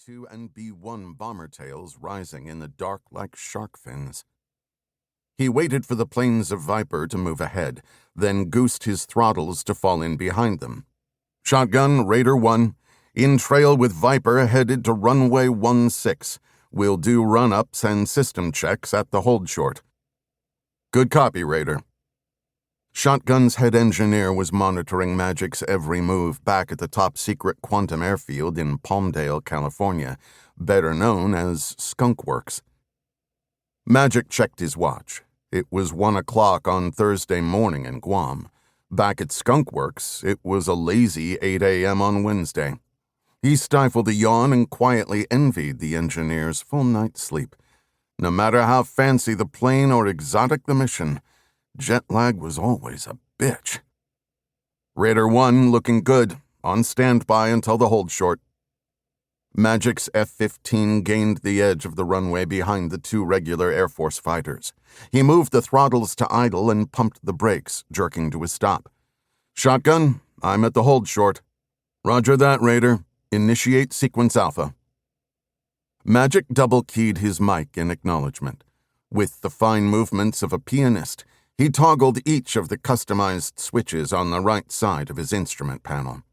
B-2 and B-1 bomber tails rising in the dark like shark fins. He waited for the planes of Viper to move ahead, then goosed his throttles to fall in behind them. Shotgun, Raider 1, in trail with Viper headed to runway 16. We'll do run-ups and system checks at the hold short. Good copy, Raider. Shotgun's head engineer was monitoring Magic's every move back at the top-secret quantum airfield in Palmdale, California, better known as Skunk Works. Magic checked his watch. It was 1 o'clock on Thursday morning in Guam. Back at Skunk Works, it was a lazy 8 a.m. on Wednesday. He stifled a yawn and quietly envied the engineer's full night's sleep. No matter how fancy the plane or exotic the mission, jet lag was always a bitch. Raider 1 looking good, on standby until the hold short. Magic's F-15 gained the edge of the runway behind the 2 regular Air Force fighters. He moved the throttles to idle and pumped the brakes, jerking to a stop. Shotgun, I'm at the hold short. Roger that, Raider. Initiate sequence Alpha. Magic double-keyed his mic in acknowledgement. With the fine movements of a pianist, he toggled each of the customized switches on the right side of his instrument panel.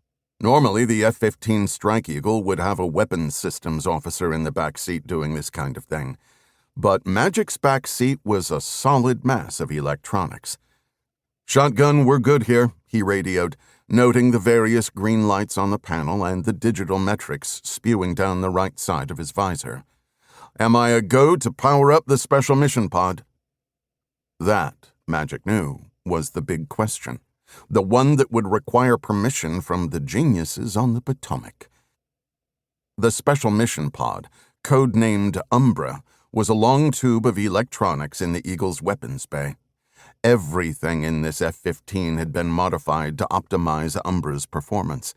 Normally, the F-15 Strike Eagle would have a weapons systems officer in the back seat doing this kind of thing. But Magic's back seat was a solid mass of electronics. Shotgun, we're good here, he radioed, noting the various green lights on the panel and the digital metrics spewing down the right side of his visor. Am I a go to power up the special mission pod? That, Magic knew, was the big question. The one that would require permission from the geniuses on the Potomac. The special mission pod, codenamed Umbra, was a long tube of electronics in the Eagle's weapons bay. Everything in this F-15 had been modified to optimize Umbra's performance.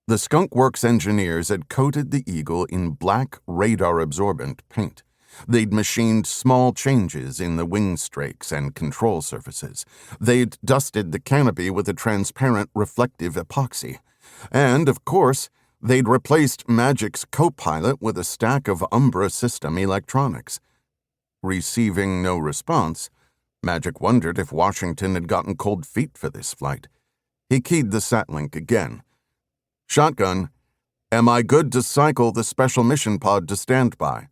The Skunk Works engineers had coated the Eagle in black radar-absorbent paint. They'd machined small changes in the wing strakes and control surfaces. They'd dusted the canopy with a transparent reflective epoxy. And, of course, they'd replaced Magic's co-pilot with a stack of Umbra system electronics. Receiving no response, Magic wondered if Washington had gotten cold feet for this flight. He keyed the satlink again. Shotgun, am I good to cycle the special mission pod to standby?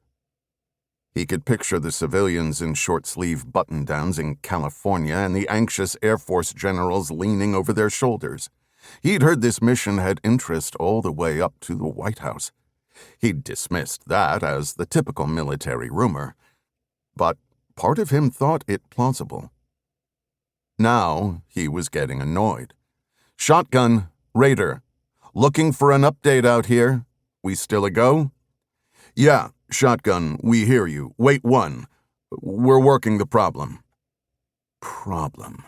He could picture the civilians in short-sleeve button-downs in California and the anxious Air Force generals leaning over their shoulders. He'd heard this mission had interest all the way up to the White House. He'd dismissed that as the typical military rumor. But part of him thought it plausible. Now he was getting annoyed. Shotgun, Raider, looking for an update out here. We still a go? Yeah, Shotgun, we hear you. Wait 1. We're working the problem. Problem.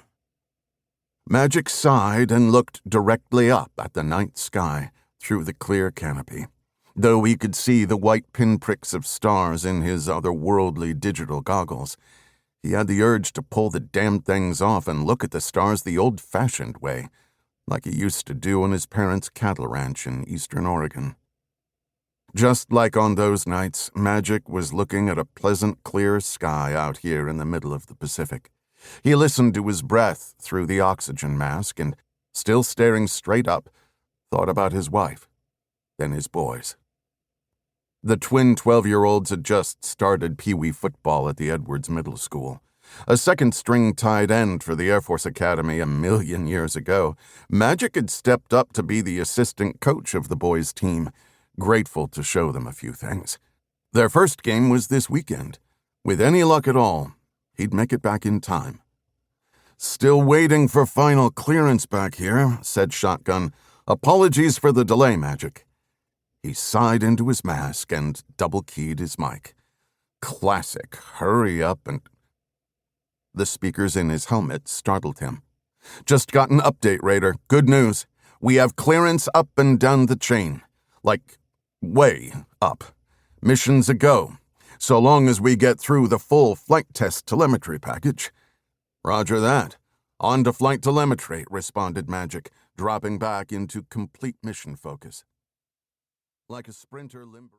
Magic sighed and looked directly up at the night sky through the clear canopy. Though he could see the white pinpricks of stars in his otherworldly digital goggles, he had the urge to pull the damn things off and look at the stars the old-fashioned way, like he used to do on his parents' cattle ranch in eastern Oregon. Just like on those nights, Magic was looking at a pleasant, clear sky out here in the middle of the Pacific. He listened to his breath through the oxygen mask and, still staring straight up, thought about his wife, then his boys. The twin 12-year-olds had just started Pee-wee football at the Edwards Middle School. A second-string tight end for the Air Force Academy a million years ago, Magic had stepped up to be the assistant coach of the boys' team, grateful to show them a few things. Their first game was this weekend. With any luck at all, he'd make it back in time. Still waiting for final clearance back here, said Shotgun. Apologies for the delay, Magic. He sighed into his mask and double-keyed his mic. Classic, hurry up and... The speakers in his helmet startled him. Just got an update, Raider. Good news. We have clearance up and down the chain. Like, way up. Mission's a go. So long as we get through the full flight test telemetry package. Roger that. On to flight telemetry, responded Magic, dropping back into complete mission focus. Like a sprinter limber...